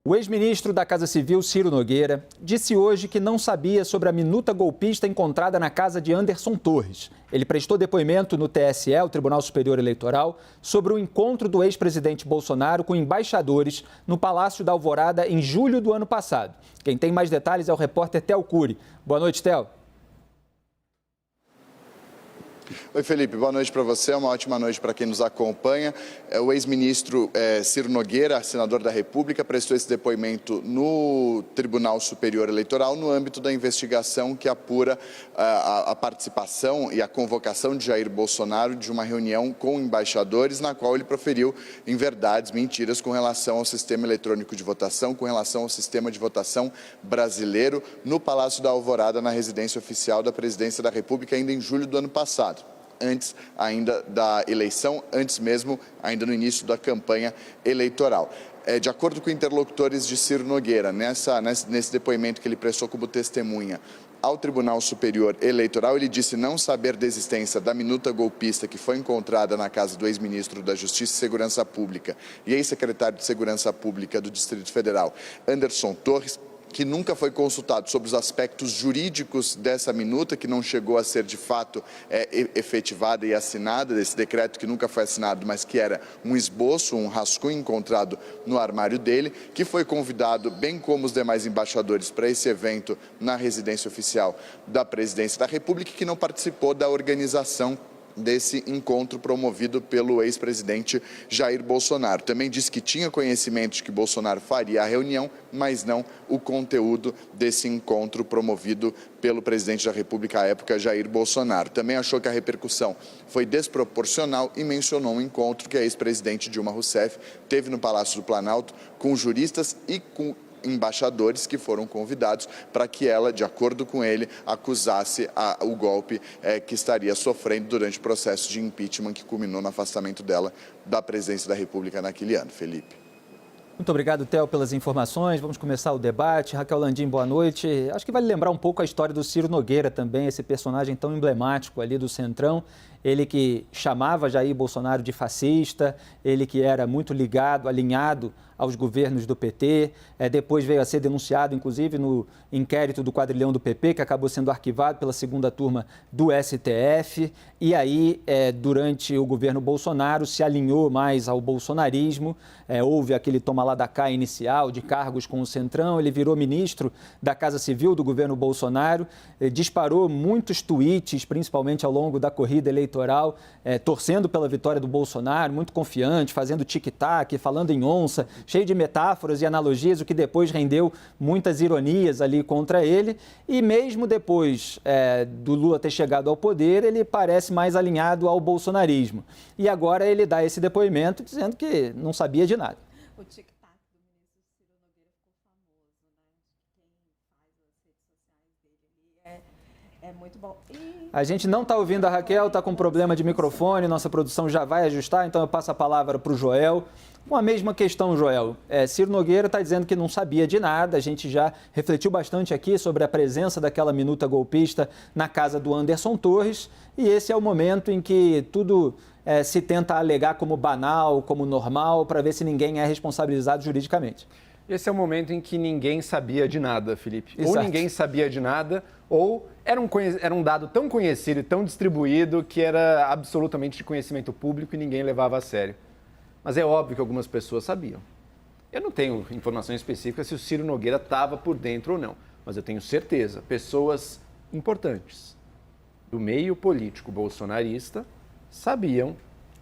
O ex-ministro da Casa Civil, Ciro Nogueira, disse hoje que não sabia sobre a minuta golpista encontrada na casa de Anderson Torres. Ele prestou depoimento no TSE, o Tribunal Superior Eleitoral, sobre o encontro do ex-presidente Bolsonaro com embaixadores no Palácio da Alvorada em julho do ano passado. Quem tem mais detalhes é o repórter Theo Cury. Boa noite, Theo. Oi, Felipe, boa noite para você, uma ótima noite para quem nos acompanha. O ex-ministro Ciro Nogueira, senador da República, prestou esse depoimento no Tribunal Superior Eleitoral no âmbito da investigação que apura a participação e a convocação de Jair Bolsonaro de uma reunião com embaixadores na qual ele proferiu inverdades, mentiras com relação ao sistema eletrônico de votação, com relação ao sistema de votação brasileiro no Palácio da Alvorada, na residência oficial da Presidência da República, ainda em julho do ano passado. Antes ainda da eleição, antes mesmo, ainda no início da campanha eleitoral. De acordo com interlocutores de Ciro Nogueira, nesse depoimento que ele prestou como testemunha ao Tribunal Superior Eleitoral, ele disse não saber da existência da minuta golpista que foi encontrada na casa do ex-ministro da Justiça e Segurança Pública e ex-secretário de Segurança Pública do Distrito Federal, Anderson Torres, que nunca foi consultado sobre os aspectos jurídicos dessa minuta, que não chegou a ser de fato efetivada e assinada, desse decreto que nunca foi assinado, mas que era um esboço, um rascunho encontrado no armário dele, que foi convidado, bem como os demais embaixadores, para esse evento na residência oficial da Presidência da República, que não participou da organização desse encontro promovido pelo ex-presidente Jair Bolsonaro. Também disse que tinha conhecimento de que Bolsonaro faria a reunião, mas não o conteúdo desse encontro promovido pelo presidente da República à época, Jair Bolsonaro. Também achou que a repercussão foi desproporcional e mencionou um encontro que a ex-presidente Dilma Rousseff teve no Palácio do Planalto com juristas e com embaixadores que foram convidados para que ela, de acordo com ele, acusasse o golpe que estaria sofrendo durante o processo de impeachment que culminou no afastamento dela da presidência da República naquele ano. Felipe. Muito obrigado, Theo, pelas informações. Vamos começar o debate. Raquel Landim, boa noite. Acho que vale lembrar um pouco a história do Ciro Nogueira também, esse personagem tão emblemático ali do Centrão. Ele que chamava Jair Bolsonaro de fascista, ele que era muito ligado, alinhado aos governos do PT, depois veio a ser denunciado, inclusive, no inquérito do quadrilhão do PP, que acabou sendo arquivado pela segunda turma do STF, e aí, durante o governo Bolsonaro, se alinhou mais ao bolsonarismo, houve aquele toma lá da cá inicial de cargos com o Centrão, ele virou ministro da Casa Civil do governo Bolsonaro, disparou muitos tweets, principalmente ao longo da corrida eleitoral, torcendo pela vitória do Bolsonaro, muito confiante, fazendo tic-tac, falando em onça, cheio de metáforas e analogias, o que depois rendeu muitas ironias ali contra ele. E mesmo depois do Lula ter chegado ao poder, ele parece mais alinhado ao bolsonarismo. E agora ele dá esse depoimento dizendo que não sabia de nada. O tic-tac do ministro Ciro Nogueira ficou famoso, né? Quem faz as redes sociais dele é muito bom. A gente não está ouvindo a Raquel, está com problema de microfone, nossa produção já vai ajustar, então eu passo a palavra para o Joel. Com a mesma questão, Joel, Ciro Nogueira está dizendo que não sabia de nada, a gente já refletiu bastante aqui sobre a presença daquela minuta golpista na casa do Anderson Torres, e esse é o momento em que tudo se tenta alegar como banal, como normal, para ver se ninguém é responsabilizado juridicamente. Esse é o momento em que ninguém sabia de nada, Felipe. Exato. Ou ninguém sabia de nada, ou era um dado tão conhecido e tão distribuído que era absolutamente de conhecimento público e ninguém levava a sério. Mas é óbvio que algumas pessoas sabiam. Eu não tenho informações específicas se o Ciro Nogueira estava por dentro ou não, mas eu tenho certeza, pessoas importantes do meio político bolsonarista sabiam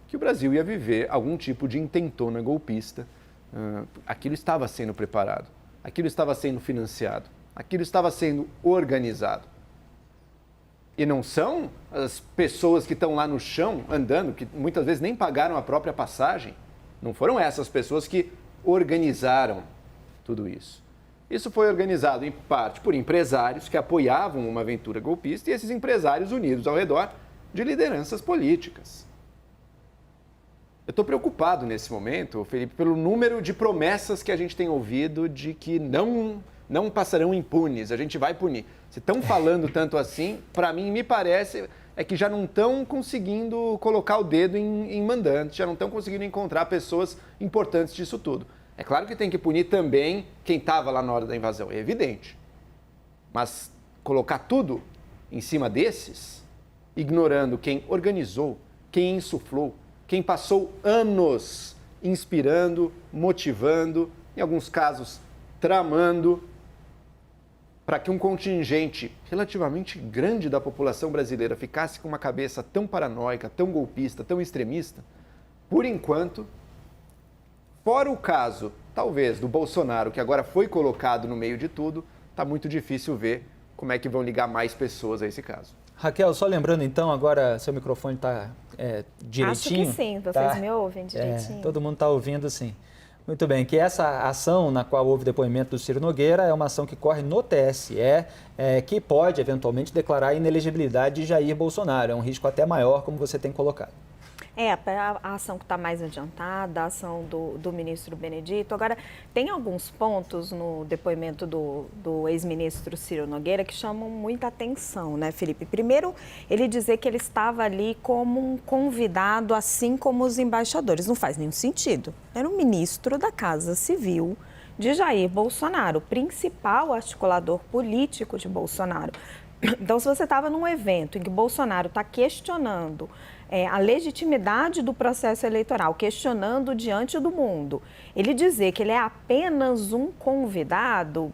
que o Brasil ia viver algum tipo de intentona golpista. Aquilo estava sendo preparado, aquilo estava sendo financiado, aquilo estava sendo organizado. E não são as pessoas que estão lá no chão andando, que muitas vezes nem pagaram a própria passagem, não foram essas pessoas que organizaram tudo isso. Isso foi organizado em parte por empresários que apoiavam uma aventura golpista e esses empresários unidos ao redor de lideranças políticas. Eu estou preocupado nesse momento, Felipe, pelo número de promessas que a gente tem ouvido de que não passarão impunes, a gente vai punir. Se estão falando tanto assim, para mim, me parece que já não estão conseguindo colocar o dedo em mandante, já não estão conseguindo encontrar pessoas importantes disso tudo. É claro que tem que punir também quem estava lá na hora da invasão, é evidente. Mas colocar tudo em cima desses, ignorando quem organizou, quem insuflou, quem passou anos inspirando, motivando, em alguns casos tramando, para que um contingente relativamente grande da população brasileira ficasse com uma cabeça tão paranoica, tão golpista, tão extremista, por enquanto, fora o caso, talvez, do Bolsonaro, que agora foi colocado no meio de tudo, está muito difícil ver como é que vão ligar mais pessoas a esse caso. Raquel, só lembrando então, agora seu microfone está direitinho? Acho que sim, vocês me ouvem direitinho. Todo mundo está ouvindo, sim. Muito bem, que essa ação na qual houve depoimento do Ciro Nogueira é uma ação que corre no TSE, que pode eventualmente declarar a inelegibilidade de Jair Bolsonaro. É um risco até maior, como você tem colocado. A ação que está mais adiantada, a ação do ministro Benedito. Agora, tem alguns pontos no depoimento do ex-ministro Ciro Nogueira que chamam muita atenção, né, Felipe? Primeiro, ele dizer que ele estava ali como um convidado, assim como os embaixadores. Não faz nenhum sentido. Era um ministro da Casa Civil de Jair Bolsonaro, principal articulador político de Bolsonaro. Então, se você estava num evento em que Bolsonaro está questionando a legitimidade do processo eleitoral, questionando diante do mundo, ele dizer que ele é apenas um convidado,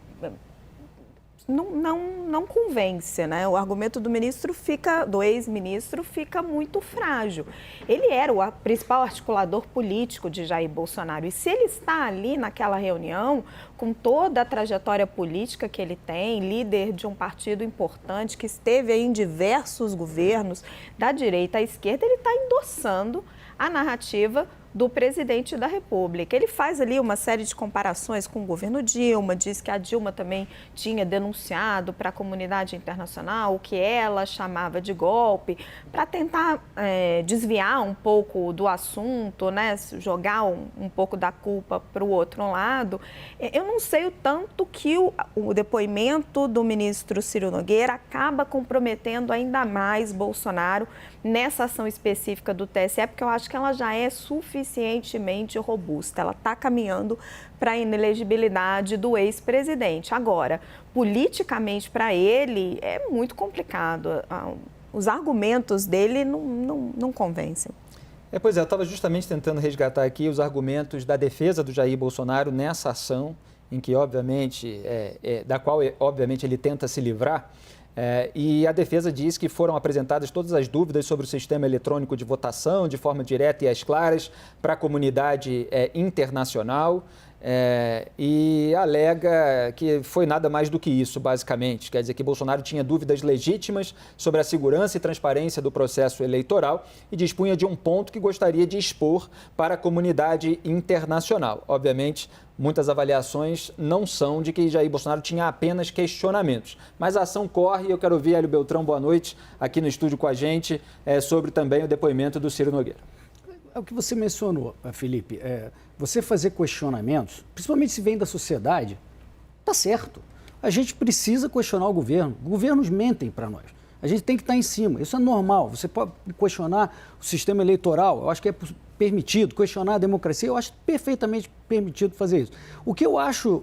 não convence, né? O argumento do ex-ministro fica muito frágil. Ele era o principal articulador político de Jair Bolsonaro e se ele está ali naquela reunião, com toda a trajetória política que ele tem, líder de um partido importante que esteve aí em diversos governos, da direita à esquerda, ele está endossando a narrativa do presidente da República. Ele faz ali uma série de comparações com o governo Dilma, diz que a Dilma também tinha denunciado para a comunidade internacional o que ela chamava de golpe, para tentar desviar um pouco do assunto, né? Jogar um pouco da culpa para o outro lado. Eu não sei o tanto que o depoimento do ministro Ciro Nogueira acaba comprometendo ainda mais Bolsonaro nessa ação específica do TSE, porque eu acho que ela já é suficientemente robusta. Ela está caminhando para a inelegibilidade do ex-presidente. Agora, politicamente para ele é muito complicado. Os argumentos dele não convencem. Pois é, eu estava justamente tentando resgatar aqui os argumentos da defesa do Jair Bolsonaro nessa ação, em que, obviamente, da qual, obviamente, ele tenta se livrar. E a defesa diz que foram apresentadas todas as dúvidas sobre o sistema eletrônico de votação, de forma direta e às claras, para a comunidade internacional. E alega que foi nada mais do que isso, basicamente. Quer dizer que Bolsonaro tinha dúvidas legítimas sobre a segurança e transparência do processo eleitoral e dispunha de um ponto que gostaria de expor para a comunidade internacional. Obviamente, muitas avaliações não são de que Jair Bolsonaro tinha apenas questionamentos. Mas a ação corre e eu quero ouvir Hélio Beltrão, boa noite, aqui no estúdio com a gente, sobre também o depoimento do Ciro Nogueira. É o que você mencionou, Felipe. Você fazer questionamentos, principalmente se vem da sociedade, tá certo. A gente precisa questionar o governo. Governos mentem para nós. A gente tem que estar em cima. Isso é normal. Você pode questionar o sistema eleitoral. Eu acho que é permitido. Questionar a democracia, eu acho perfeitamente permitido fazer isso. O que eu acho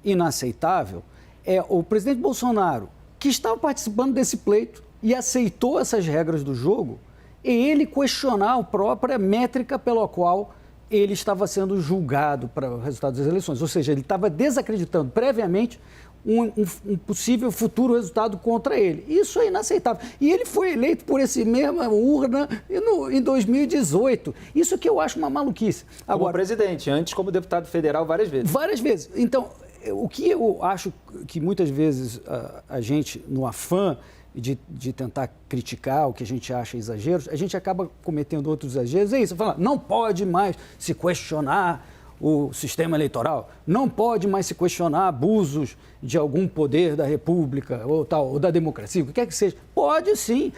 inaceitável é o presidente Bolsonaro, que estava participando desse pleito e aceitou essas regras do jogo, e ele questionar a própria métrica pela qual ele estava sendo julgado para o resultado das eleições. Ou seja, ele estava desacreditando previamente um possível futuro resultado contra ele. Isso é inaceitável. E ele foi eleito por essa mesma urna em 2018. Isso que eu acho uma maluquice. Agora, como presidente, antes como deputado federal várias vezes. Várias vezes. Então, o que eu acho que muitas vezes a gente, no afã de tentar criticar o que a gente acha exageros, a gente acaba cometendo outros exageros. É isso, falar, não pode mais se questionar o sistema eleitoral, não pode mais se questionar abusos de algum poder da República ou da democracia, o que quer que seja. Pode sim,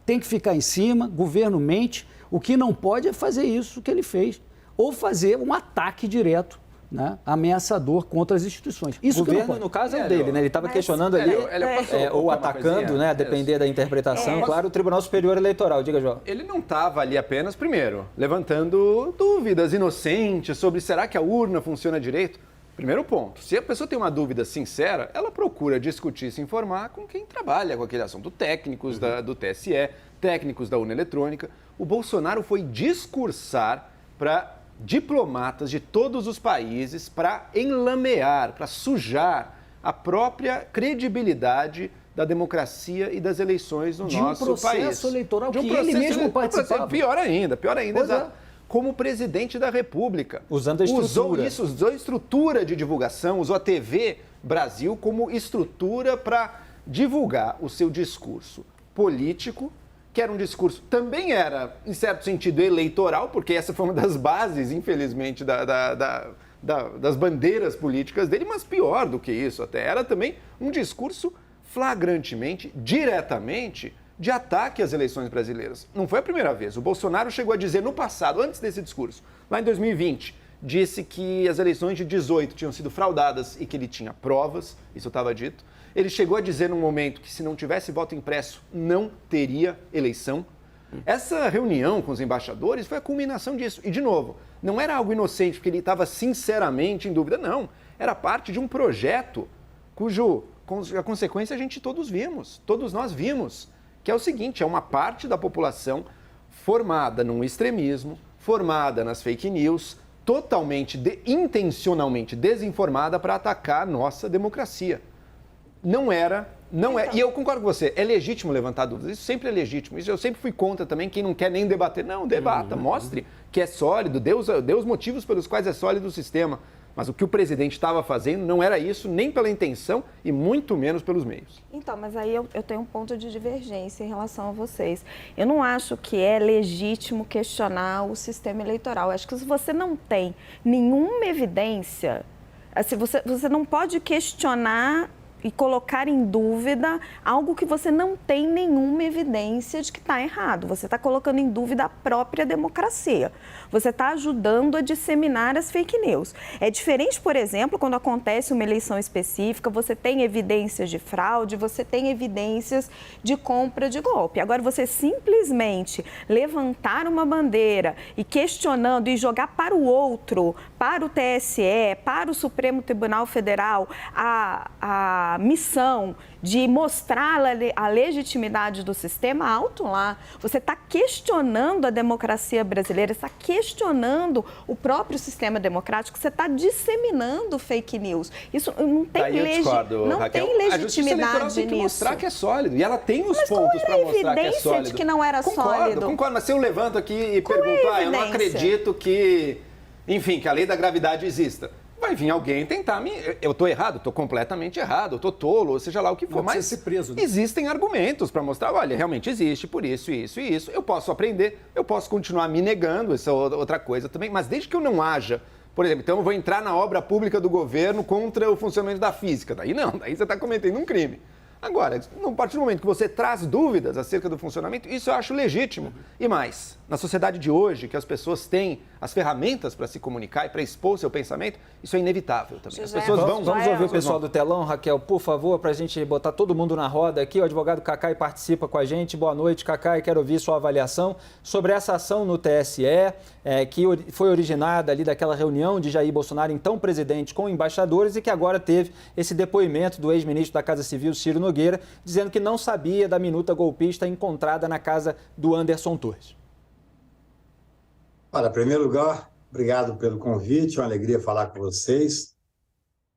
tem que ficar em cima, governo mente. O que não pode é fazer isso que ele fez, ou fazer um ataque direto né, ameaçador contra as instituições. Isso O que não governo, pode. no caso, é o dele, né? Ele estava questionando ali, ou atacando, né? A depender da interpretação, claro, o Tribunal Superior Eleitoral. Diga, João. Ele não estava ali apenas, primeiro, levantando dúvidas inocentes sobre será que a urna funciona direito. Primeiro ponto, se a pessoa tem uma dúvida sincera, ela procura discutir, se informar com quem trabalha com aquele assunto, técnicos do TSE, técnicos da urna eletrônica. O Bolsonaro foi discursar para diplomatas de todos os países para enlamear, para sujar a própria credibilidade da democracia e das eleições no nosso país. De um processo eleitoral que ele mesmo participava. Pior ainda, Pois exato. é. Como presidente da República. Usando a estrutura. Usou a estrutura de divulgação, usou a TV Brasil como estrutura para divulgar o seu discurso político, que era um discurso, também era, em certo sentido, eleitoral, porque essa foi uma das bases, infelizmente, das bandeiras políticas dele, mas pior do que isso até, era também um discurso flagrantemente, diretamente, de ataque às eleições brasileiras. Não foi a primeira vez. O Bolsonaro chegou a dizer no passado, antes desse discurso, lá em 2020, disse que as eleições de 18 tinham sido fraudadas e que ele tinha provas, isso estava dito. Ele chegou a dizer num momento que se não tivesse voto impresso, não teria eleição. Essa reunião com os embaixadores foi a culminação disso. E, de novo, não era algo inocente, porque ele estava sinceramente em dúvida, não. Era parte de um projeto a consequência a gente todos nós vimos, que é o seguinte, é uma parte da população formada num extremismo, formada nas fake news, totalmente, intencionalmente desinformada para atacar a nossa democracia. Não é, e eu concordo com você, é legítimo levantar dúvidas, isso sempre é legítimo, isso eu sempre fui contra também, quem não quer nem debater, não, debata, mostre que é sólido, dê os motivos pelos quais é sólido o sistema, mas o que o presidente estava fazendo não era isso, nem pela intenção e muito menos pelos meios. Então, mas aí eu tenho um ponto de divergência em relação a vocês. Eu não acho que é legítimo questionar o sistema eleitoral. Eu acho que se você não tem nenhuma evidência, assim, você não pode questionar e colocar em dúvida algo que você não tem nenhuma evidência de que está errado. Você está colocando em dúvida a própria democracia. Você está ajudando a disseminar as fake news. É diferente, por exemplo, quando acontece uma eleição específica, você tem evidências de fraude, você tem evidências de compra de golpe. Agora, você simplesmente levantar uma bandeira e questionando e jogar para o outro, para o TSE, para o Supremo Tribunal Federal, a missão de mostrar a legitimidade do sistema, alto lá. Você está questionando a democracia brasileira, está questionando o próprio sistema democrático, você está disseminando fake news. Isso não tem, tem legitimidade tem que nisso. Mostrar que é sólido. E ela tem os pontos para mostrar que é sólido. De que não era sólido? Concordo, mas se eu levanto aqui e pergunto, eu não acredito que, enfim, que a lei da gravidade exista. Vai vir alguém tentar me... Eu estou errado, estou completamente errado, eu estou tolo, ou seja lá o que for. Mas ser preso, né? Existem argumentos para mostrar, olha, realmente existe, por isso, isso e isso. Eu posso aprender, eu posso continuar me negando, essa é outra coisa também. Mas desde que eu não haja, por exemplo, então eu vou entrar na obra pública do governo contra o funcionamento da física. Daí não, daí você está cometendo um crime. Agora, a partir do momento que você traz dúvidas acerca do funcionamento, isso eu acho legítimo. E mais, na sociedade de hoje, que as pessoas têm as ferramentas para se comunicar e para expor seu pensamento, isso é inevitável também. As pessoas Vamos ouvir o pessoal do telão, Raquel, por favor, para a gente botar todo mundo na roda aqui. O advogado Cacai participa com a gente. Boa noite, Cacai. Quero ouvir sua avaliação sobre essa ação no TSE, que foi originada ali daquela reunião de Jair Bolsonaro, então presidente, com embaixadores, e que agora teve esse depoimento do ex-ministro da Casa Civil, Ciro Nogueira, dizendo que não sabia da minuta golpista encontrada na casa do Anderson Torres. Olha, em primeiro lugar, obrigado pelo convite, é uma alegria falar com vocês.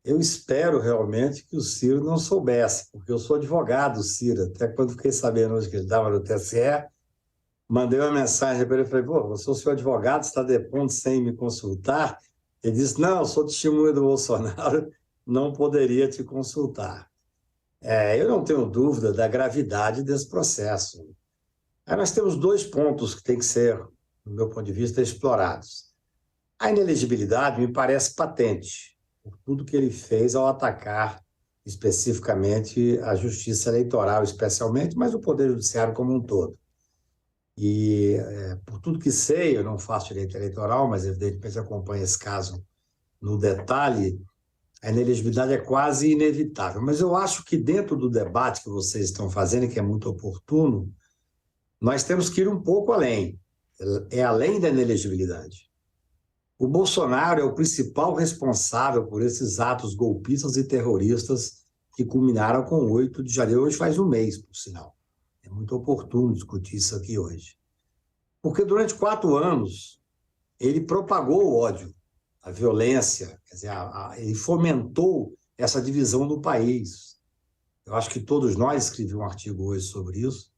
Eu espero realmente que o Ciro não soubesse, porque eu sou advogado do Ciro, até quando fiquei sabendo hoje que ele estava no TSE, mandei uma mensagem para ele e falei, você é o seu advogado, está depondo sem me consultar? Ele disse, não, eu sou testemunha do Bolsonaro, não poderia te consultar. Eu não tenho dúvida da gravidade desse processo. Aí nós temos dois pontos que têm que ser, do meu ponto de vista, explorados. A inelegibilidade me parece patente, por tudo que ele fez ao atacar especificamente a justiça eleitoral, especialmente, mas o Poder Judiciário como um todo. E, por tudo que sei, eu não faço direito eleitoral, mas evidentemente acompanho esse caso no detalhe, a inelegibilidade é quase inevitável. Mas eu acho que dentro do debate que vocês estão fazendo, que é muito oportuno, nós temos que ir um pouco além. É além da inelegibilidade. O Bolsonaro é o principal responsável por esses atos golpistas e terroristas que culminaram com o 8 de janeiro. Hoje faz um mês, por sinal. É muito oportuno discutir isso aqui hoje. Porque durante 4 anos, ele propagou o ódio, a violência, quer dizer, ele fomentou essa divisão no país. Eu acho que todos nós escrevemos um artigo hoje sobre isso.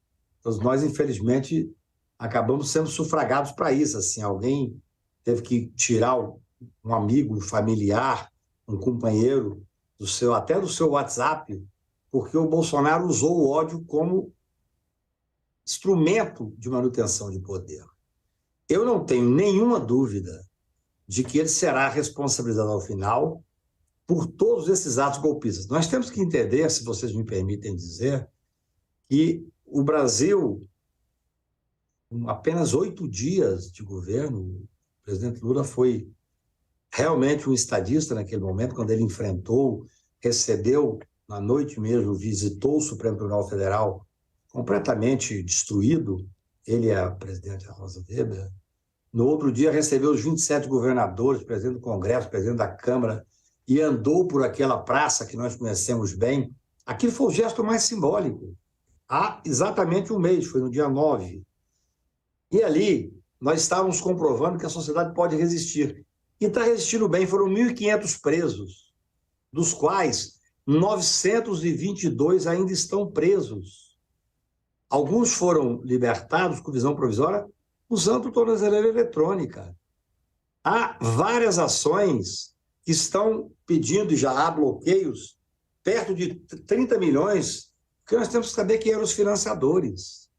Todos nós, infelizmente, acabamos sendo sufragados para isso. Assim, alguém teve que tirar um amigo, um familiar, um companheiro, até do seu WhatsApp, porque o Bolsonaro usou o ódio como instrumento de manutenção de poder. Eu não tenho nenhuma dúvida de que ele será responsabilizado ao final por todos esses atos golpistas. Nós temos que entender, se vocês me permitem dizer, que o Brasil, com apenas 8 dias de governo, o presidente Lula foi realmente um estadista naquele momento, quando ele enfrentou, recebeu, na noite mesmo, visitou o Supremo Tribunal Federal completamente destruído, ele e a presidente Rosa Weber. No outro dia recebeu os 27 governadores, presidente do Congresso, presidente da Câmara, e andou por aquela praça que nós conhecemos bem. Aquilo foi o gesto mais simbólico. Há exatamente um mês, foi no dia 9. E ali nós estávamos comprovando que a sociedade pode resistir. E está resistindo bem, foram 1.500 presos, dos quais 922 ainda estão presos. Alguns foram libertados com visão provisória usando tornozeleira eletrônica. Há várias ações que estão pedindo, e já há bloqueios, perto de 30 milhões, porque nós temos que saber quem eram os financiadores.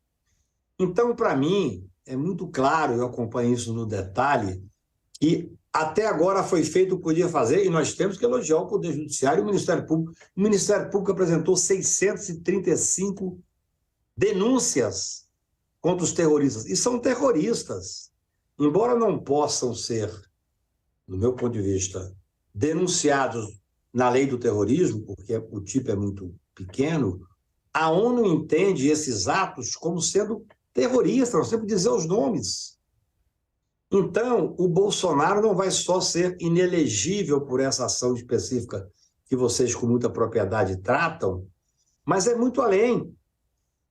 Então, para mim, é muito claro, eu acompanho isso no detalhe, que até agora foi feito o que podia fazer, e nós temos que elogiar o Poder Judiciário e o Ministério Público. O Ministério Público apresentou 635 denúncias contra os terroristas, e são terroristas. Embora não possam ser, do meu ponto de vista, denunciados na lei do terrorismo, porque o tipo é muito pequeno, a ONU entende esses atos como sendo terroristas, nós temos que dizer os nomes. Então, o Bolsonaro não vai só ser inelegível por essa ação específica que vocês com muita propriedade tratam, mas é muito além.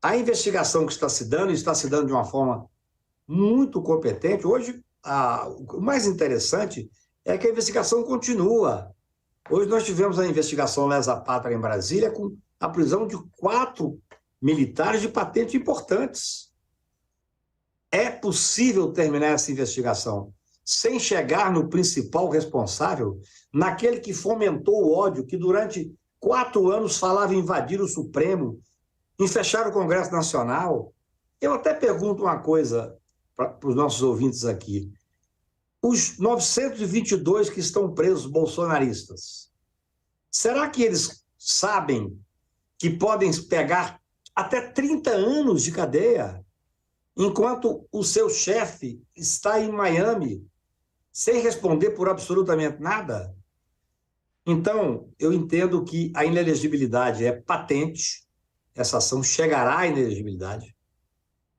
A investigação que está se dando de uma forma muito competente. Hoje, o mais interessante é que a investigação continua. Hoje nós tivemos a investigação Lesa Pátria em Brasília com a prisão de 4 militares de patente importantes. É possível terminar essa investigação sem chegar no principal responsável, naquele que fomentou o ódio, que durante 4 anos falava em invadir o Supremo, em fechar o Congresso Nacional. Eu até pergunto uma coisa para os nossos ouvintes aqui. Os 922 que estão presos bolsonaristas, será que eles sabem que podem pegar até 30 anos de cadeia, enquanto o seu chefe está em Miami, sem responder por absolutamente nada? Então, eu entendo que a inelegibilidade é patente, essa ação chegará à inelegibilidade,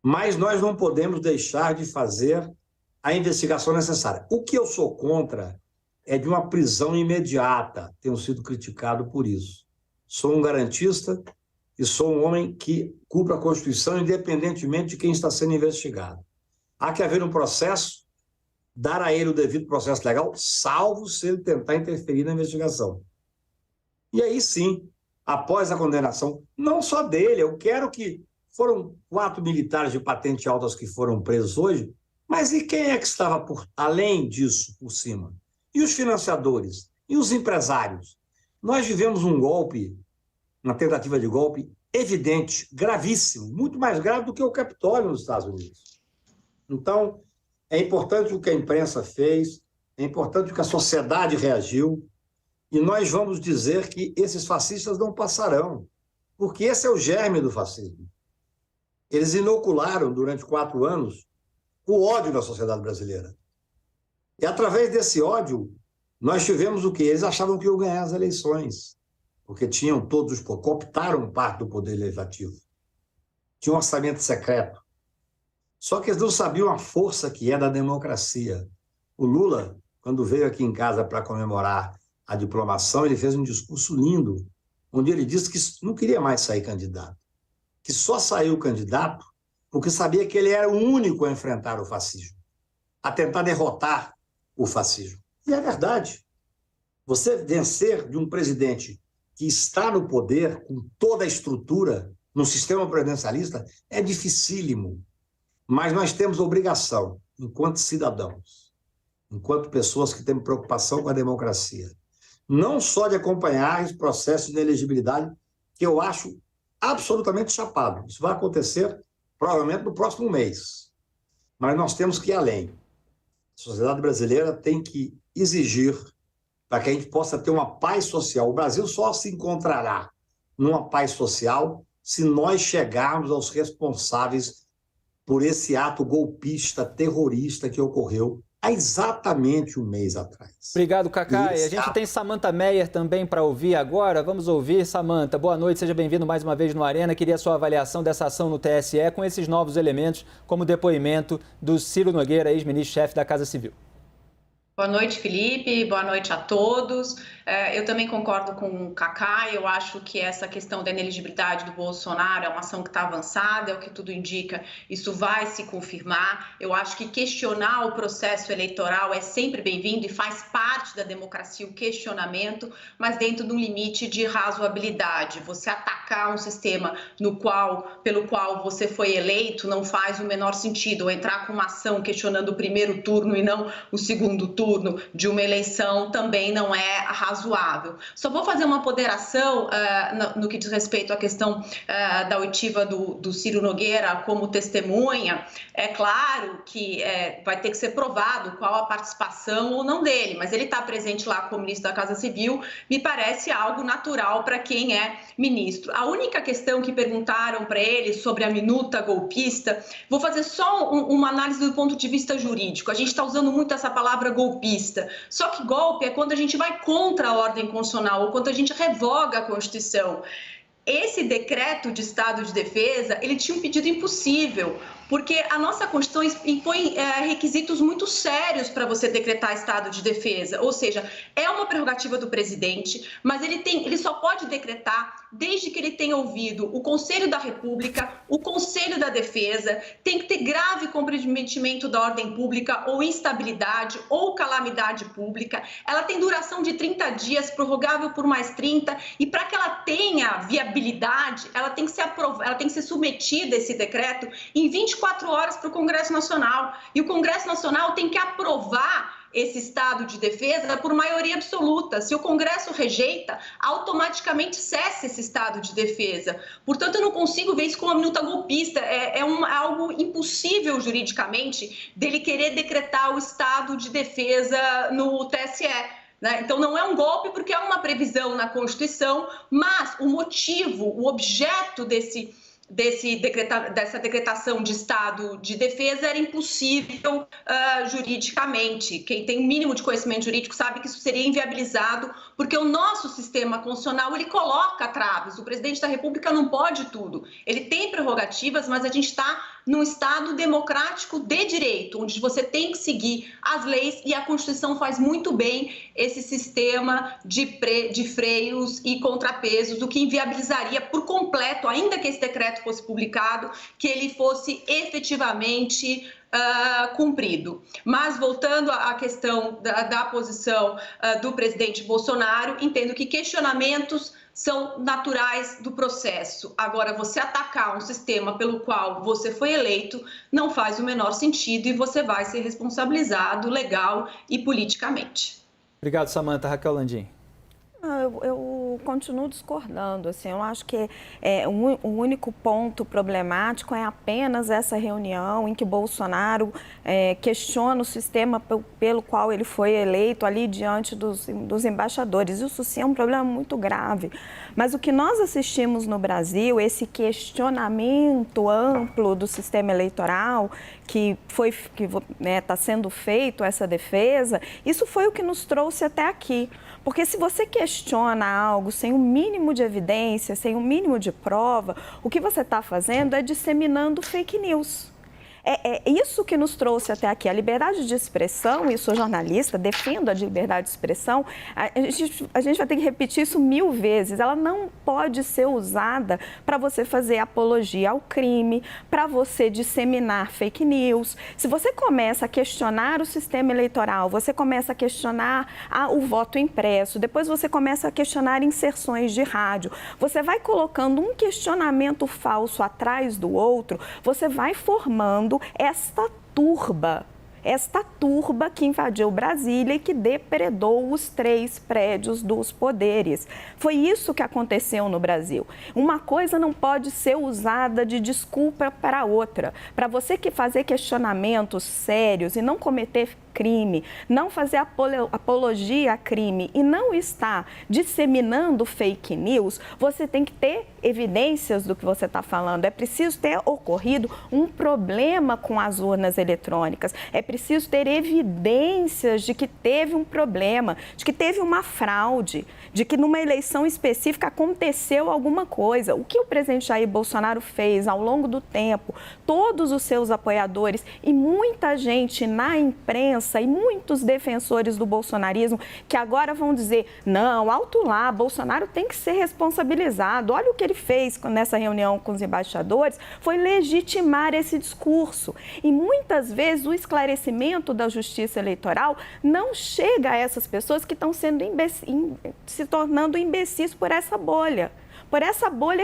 mas nós não podemos deixar de fazer a investigação necessária. O que eu sou contra é de uma prisão imediata, tenho sido criticado por isso. Sou um garantista e sou um homem que cumpre a Constituição independentemente de quem está sendo investigado. Há que haver um processo, dar a ele o devido processo legal, salvo se ele tentar interferir na investigação. E aí sim, após a condenação, não só dele, eu quero que foram 4 militares de patente altas que foram presos hoje, mas e quem é que estava além disso, por cima? E os financiadores? E os empresários? Nós vivemos um golpe, uma tentativa de golpe evidente, gravíssimo, muito mais grave do que o Capitólio nos Estados Unidos. Então, é importante o que a imprensa fez, é importante o que a sociedade reagiu, e nós vamos dizer que esses fascistas não passarão, porque esse é o germe do fascismo. Eles inocularam, durante 4 anos, o ódio da sociedade brasileira. E, através desse ódio, Nós tivemos o quê? Eles achavam que iam ganhar as eleições, porque tinham cooptaram parte do poder legislativo. Tinha um orçamento secreto. Só que eles não sabiam a força que é da democracia. O Lula, quando veio aqui em casa para comemorar a diplomação, ele fez um discurso lindo, onde ele disse que não queria mais sair candidato, que só saiu candidato porque sabia que ele era o único a enfrentar o fascismo, a tentar derrotar o fascismo. E é verdade. Você vencer de um presidente que está no poder, com toda a estrutura, no sistema presidencialista, é dificílimo. Mas nós temos obrigação, enquanto cidadãos, enquanto pessoas que têm preocupação com a democracia, não só de acompanhar esse processo de inelegibilidade, que eu acho absolutamente chapado. Isso vai acontecer provavelmente no próximo mês. Mas nós temos que ir além. A sociedade brasileira tem que exigir para que a gente possa ter uma paz social. O Brasil só se encontrará numa paz social se nós chegarmos aos responsáveis por esse ato golpista, terrorista que ocorreu há exatamente um mês atrás. Obrigado, Cacá. E a gente tem Samantha Meyer também para ouvir agora. Vamos ouvir, Samantha. Boa noite, seja bem-vindo mais uma vez no Arena. Queria a sua avaliação dessa ação no TSE com esses novos elementos, como o depoimento do Ciro Nogueira, ex-ministro-chefe da Casa Civil. Boa noite, Felipe. Boa noite a todos. Eu também concordo com o Cacá. Eu acho que essa questão da inelegibilidade do Bolsonaro é uma ação que está avançada, é o que tudo indica. Isso vai se confirmar. Eu acho que questionar o processo eleitoral é sempre bem-vindo e faz parte da democracia o questionamento, mas dentro de um limite de razoabilidade. Você atacar um sistema pelo qual você foi eleito não faz o menor sentido. Ou entrar com uma ação questionando o primeiro turno e não o segundo turno de uma eleição também não é razoável. Só vou fazer uma ponderação no que diz respeito à questão da oitiva do Ciro Nogueira como testemunha. É claro que vai ter que ser provado qual a participação ou não dele, mas ele está presente lá como ministro da Casa Civil, me parece algo natural para quem é ministro. A única questão que perguntaram para ele sobre a minuta golpista, vou fazer só uma análise do ponto de vista jurídico. A gente está usando muito essa palavra golpista. Só que golpe é quando a gente vai contra a ordem constitucional ou quando a gente revoga a Constituição. Esse decreto de estado de defesa, ele tinha um pedido impossível, porque a nossa Constituição impõe requisitos muito sérios para você decretar estado de defesa, ou seja, é uma prerrogativa do presidente, mas ele só pode decretar desde que ele tenha ouvido o Conselho da República, o Conselho da Defesa, tem que ter grave comprometimento da ordem pública ou instabilidade ou calamidade pública, ela tem duração de 30 dias, prorrogável por mais 30, e para que ela tenha viabilidade, ela tem que ser submetida, esse decreto, em 24 horas para o Congresso Nacional. E o Congresso Nacional tem que aprovar esse estado de defesa por maioria absoluta. Se o Congresso rejeita, automaticamente cessa esse estado de defesa. Portanto, eu não consigo ver isso como uma minuta golpista. É algo impossível juridicamente dele querer decretar o estado de defesa no TSE. Então, não é um golpe porque é uma previsão na Constituição, mas o motivo, o objeto dessa decretação de estado de defesa era impossível juridicamente. Quem tem o mínimo de conhecimento jurídico sabe que isso seria inviabilizado, porque o nosso sistema constitucional ele coloca traves. O presidente da República não pode tudo. Ele tem prerrogativas, mas a gente está num Estado democrático de direito, onde você tem que seguir as leis e a Constituição faz muito bem esse sistema de freios e contrapesos, o que inviabilizaria por completo, ainda que esse decreto fosse publicado, que ele fosse efetivamente cumprido. Mas, voltando à questão da posição do presidente Bolsonaro, entendo que questionamentos são naturais do processo. Agora, você atacar um sistema pelo qual você foi eleito não faz o menor sentido e você vai ser responsabilizado legal e politicamente. Obrigado, Samantha. Raquel Landim. Eu continuo discordando. Assim, eu acho que o único ponto problemático é apenas essa reunião em que Bolsonaro questiona o sistema pelo qual ele foi eleito ali diante dos embaixadores. Isso sim é um problema muito grave. Mas o que nós assistimos no Brasil, esse questionamento amplo do sistema eleitoral, que está sendo feito essa defesa, isso foi o que nos trouxe até aqui. Porque se você questiona algo sem o mínimo de evidência, sem o mínimo de prova, o que você está fazendo é disseminando fake news. É isso que nos trouxe até aqui. A liberdade de expressão, e sou jornalista, defendo a liberdade de expressão, a gente vai ter que repetir isso 1000 vezes. Ela não pode ser usada para você fazer apologia ao crime, para você disseminar fake news. Se você começa a questionar o sistema eleitoral, você começa a questionar o voto impresso, depois você começa a questionar inserções de rádio, você vai colocando um questionamento falso atrás do outro, você vai formando esta turba que invadiu Brasília e que depredou os 3 prédios dos poderes. Foi isso que aconteceu no Brasil. Uma coisa não pode ser usada de desculpa para outra. Para você que fazer questionamentos sérios e não cometer crime, não fazer apologia a crime e não estar disseminando fake news, você tem que ter evidências do que você está falando. É preciso ter ocorrido um problema com as urnas eletrônicas. É preciso ter evidências de que teve um problema, de que teve uma fraude, de que numa eleição específica aconteceu alguma coisa. O que o presidente Jair Bolsonaro fez ao longo do tempo, todos os seus apoiadores e muita gente na imprensa e muitos defensores do bolsonarismo que agora vão dizer, não, alto lá, Bolsonaro tem que ser responsabilizado. Olha o que ele fez nessa reunião com os embaixadores, foi legitimar esse discurso. E muitas vezes o esclarecimento da justiça eleitoral não chega a essas pessoas que estão se tornando imbecis por essa bolha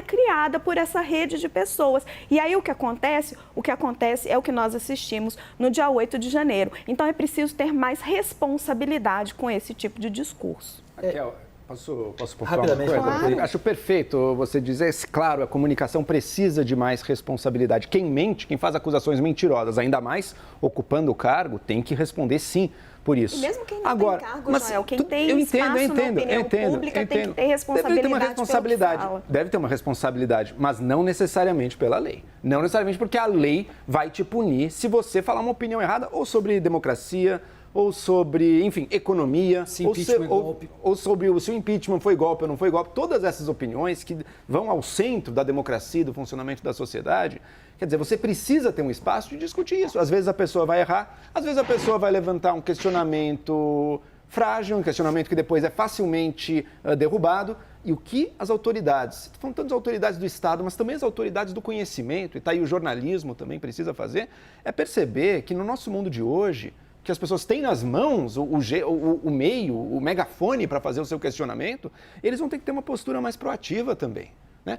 criada por essa rede de pessoas. E aí o que acontece? O que acontece é o que nós assistimos no dia 8 de janeiro. Então é preciso ter mais responsabilidade com esse tipo de discurso. Raquel, posso pontuar uma coisa? Claro. Acho perfeito você dizer, claro, a comunicação precisa de mais responsabilidade. Quem mente, quem faz acusações mentirosas, ainda mais ocupando o cargo, tem que responder sim por isso. E mesmo quem não tem cargo, Joel, quem tem espaço na opinião pública tem que ter responsabilidade. Deve ter uma responsabilidade, mas não necessariamente pela lei. Não necessariamente porque a lei vai te punir se você falar uma opinião errada ou sobre democracia, ou sobre, enfim, economia, ou sobre se o impeachment foi golpe ou não foi golpe. Todas essas opiniões que vão ao centro da democracia, do funcionamento da sociedade. Quer dizer, você precisa ter um espaço de discutir isso. Às vezes a pessoa vai errar, às vezes a pessoa vai levantar um questionamento frágil, um questionamento que depois é facilmente derrubado. E o que as autoridades, não tanto as autoridades do Estado, mas também as autoridades do conhecimento, e está aí o jornalismo também precisa fazer, é perceber que no nosso mundo de hoje, que as pessoas têm nas mãos o meio, o megafone para fazer o seu questionamento, eles vão ter que ter uma postura mais proativa também. Né?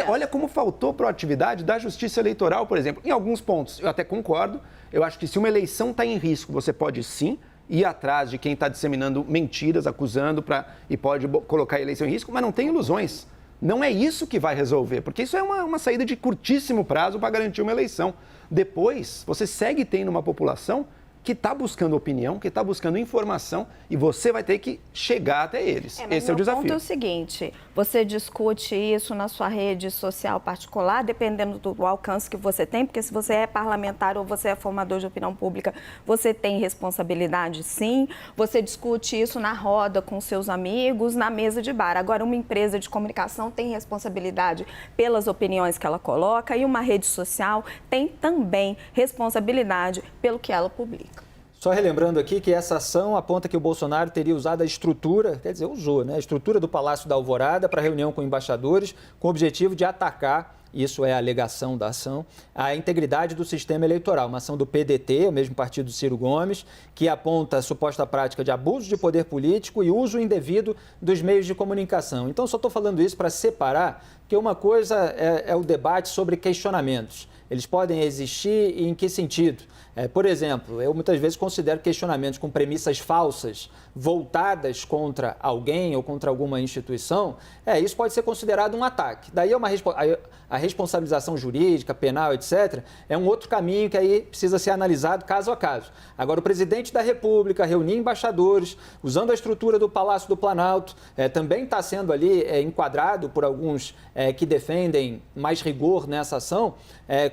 Olha como faltou proatividade da Justiça Eleitoral, por exemplo. Em alguns pontos, eu até concordo, eu acho que se uma eleição está em risco, você pode sim ir atrás de quem está disseminando mentiras, acusando e pode colocar a eleição em risco, mas não tem ilusões. Não é isso que vai resolver, porque isso é uma saída de curtíssimo prazo para garantir uma eleição. Depois, você segue tendo uma população que está buscando opinião, que está buscando informação e você vai ter que chegar até eles. Esse é o desafio. O ponto é o seguinte, você discute isso na sua rede social particular, dependendo do alcance que você tem, porque se você é parlamentar ou você é formador de opinião pública, você tem responsabilidade sim, você discute isso na roda com seus amigos, na mesa de bar. Agora, uma empresa de comunicação tem responsabilidade pelas opiniões que ela coloca e uma rede social tem também responsabilidade pelo que ela publica. Só relembrando aqui que essa ação aponta que o Bolsonaro teria usado a estrutura, quer dizer, usou, né? A estrutura do Palácio da Alvorada para reunião com embaixadores, com o objetivo de atacar, isso é a alegação da ação, a integridade do sistema eleitoral. Uma ação do PDT, o mesmo partido do Ciro Gomes, que aponta a suposta prática de abuso de poder político e uso indevido dos meios de comunicação. Então, só estou falando isso para separar, que uma coisa é o debate sobre questionamentos. eles podem existir e em que sentido? Por exemplo, eu muitas vezes considero questionamentos com premissas falsas voltadas contra alguém ou contra alguma instituição, isso pode ser considerado um ataque. Daí a responsabilização jurídica, penal, etc., é um outro caminho que aí precisa ser analisado caso a caso. Agora, o presidente da República reunir embaixadores, usando a estrutura do Palácio do Planalto, também está sendo ali enquadrado por alguns que defendem mais rigor nessa ação,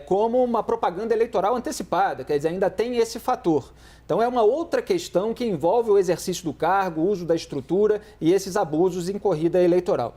como uma propaganda eleitoral antecipada, quer dizer, ainda tem esse fator. Então, é uma outra questão que envolve o exercício do cargo, o uso da estrutura e esses abusos em corrida eleitoral.